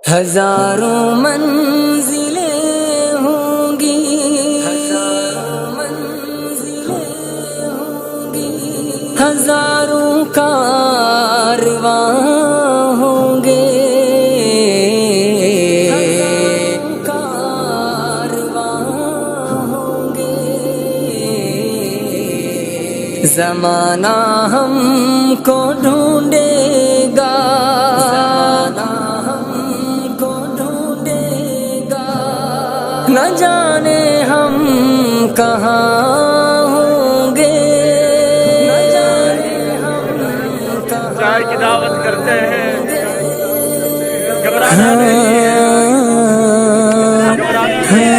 ہزاروں منزلیں ہوں گی، ہزاروں کارواں ہوں گے، زمانہ ہم کو ڈھونڈے گا، نہ جانے ہم کہاں ہوں گے، نہ جانے ہم کہاں چائے کی دعوت کرتے ہیں، گھبرانا نہیں ہے، گھبرانا نہیں ہے،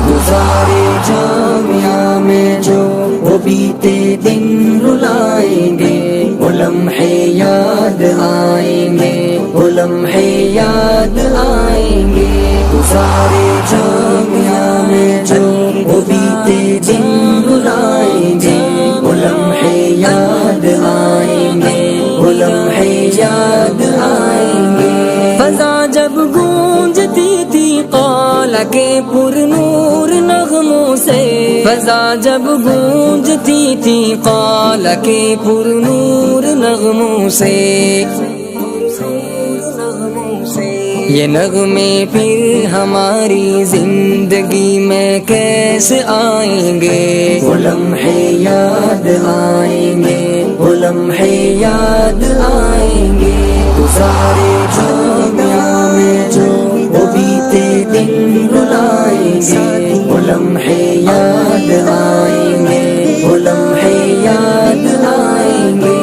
گزارے جامعہ میں جو وہ بیتے دن رلائیں گے، وہ لمحے یاد آئیں گے، وہ لمحے یاد آئیں گے، گزارے جامعہ میں جو وہ بیتے دن رلائیں گے، وہ لمحے یاد آئیں گے، وہ لمحے یاد آئیں گے، فضا جب گونجتی تھی قال کے پر نور نغموں سے، فضا جب گونجتی تھی قال کے پر نور نغموں سے، یہ نغمے پھر ہماری زندگی میں کیسے آئیں گے، وہ لمحے یاد آئیں گے، وہ لمحے یاد آئیں گے، گزارے جامعہ میں جو وہ بیتے دن رلائیں گے، وہ لمحے یاد آئیں گے، وہ لمحے یاد آئیں گے،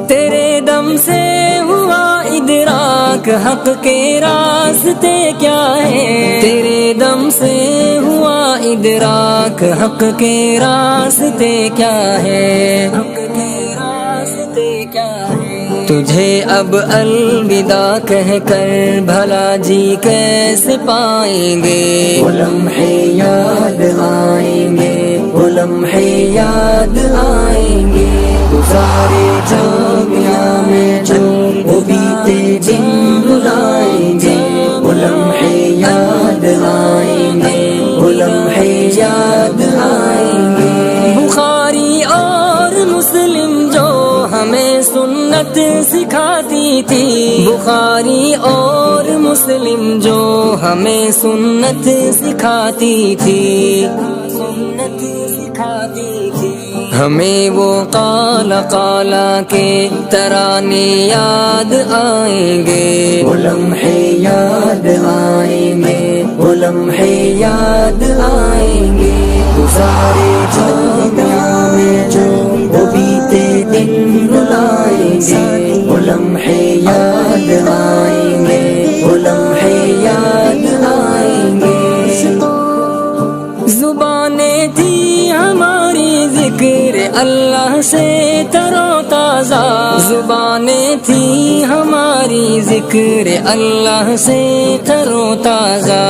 تیرے دم سے ہوا ادراک حق کے راستے کیا ہے، تیرے دم سے ہوا ادراک حق کے راستے کیا ہے، حق کے راستے کیا ہے، تجھے اب الوداع کہہ کر بھلا جی کیسے پائیں گے، وہ لمحے یاد آئیں گے، وہ لمحے یاد آئیں گے، گزارے جامعہ میں جو وہ بیتے دن رلائیں گے، وہ لمحے یاد آئیں گے، وہ لمحے یاد آئیں گے، بخاری اور مسلم جو ہمیں سنت سکھاتی تھی، بخاری اور مسلم جو ہمیں سنت سکھاتی تھی، سنت سکھاتی تھی، ہمیں وہ قالا قالا کے ترانے یاد آئیں گے، وہ لمحے یاد آئیں گے، وہ لمحے یاد آئیں گے، گزارے جامعہ میں جو وہ بیتے دن رلائیں گے، وہ لمحے یاد آئیں گے، وہ لمحے یاد آئیں گے، زبانیں تھی ہماری ذکر اللہ سے تر و تازہ، زبانیں تھی ہماری ذکر اللہ سے تر و تازہ،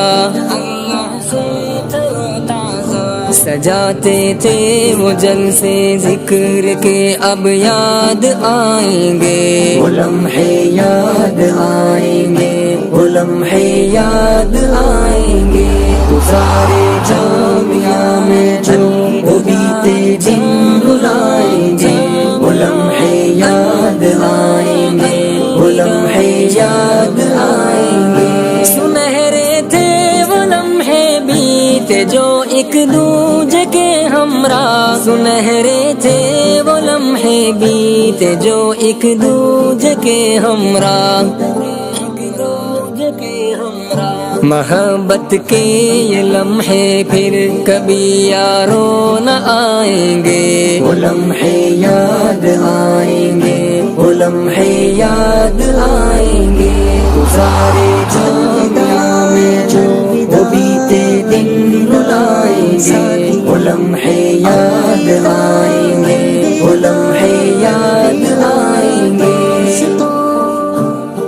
اللہ سے تر و تازہ، سجاتے تھے وہ جلسے ذکر کے اب یاد آئیں گے، وہ لمحے یاد آئیں گے، وہ لمحے یاد آئیں گے، گزارے جامعہ میں جو وہ بیتے دن رلائیں گے، وہ لمحے یاد آئیں گے، وہ لمحے یاد آئیں گے، سنہرے تھے وہ لمحے بیتے جو ایک دوجے کے ہمراہ، سنہرے تھے وہ لمحے بیتے جو ایک دوجے کے ہمراہ، محبت کے یہ لمحے پھر کبھی یارو نہ آئیں گے، وہ لمحے یاد آئیں گے، وہ لمحے یاد آئیں گے، گزارے جامعہ میں جو وہ بیتے دن رلائیں گے، وہ لمحے یاد آئیں گے، وہ لمحے یاد آئیں گے،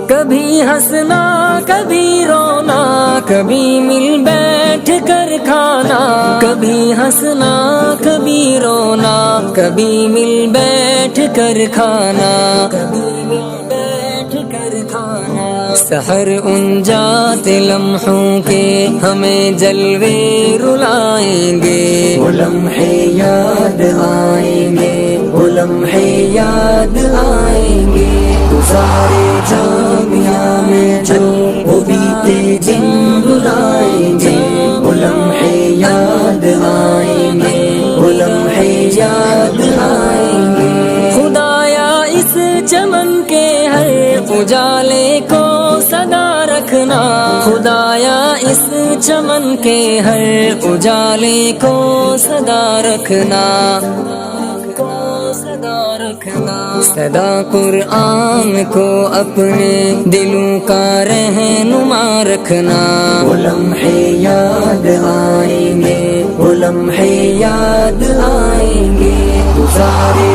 کبھی ہنسنا کبھی رونا، کبھی مل بیٹھ کر کھانا، کبھی ہنسنا کبھی رونا، کبھی مل بیٹھ کر کھانا، کبھی مل بیٹھ کر کھانا۔ سحر ان جاتے لمحوں کے ہمیں جلوے رلائیں گے، وہ لمحے یاد آئیں گے، وہ لمحے یاد آئیں گے۔ گزارے جامعہ میں جو وہ بیتے دن رلائیں گے، وہ لمحے یاد آئیں گے، وہ لمحے یاد آئیں گے۔ خدایا اس چمن کے ہر اجالے کو صدا رکھنا، خدایا اس چمن کے ہر اجالے کو صدا رکھنا، صدا قرآن کو اپنے دلوں کا رہنما رکھنا۔ وہ لمحے یاد آئیں گے، وہ لمحے یاد آئیں گے۔ گزارے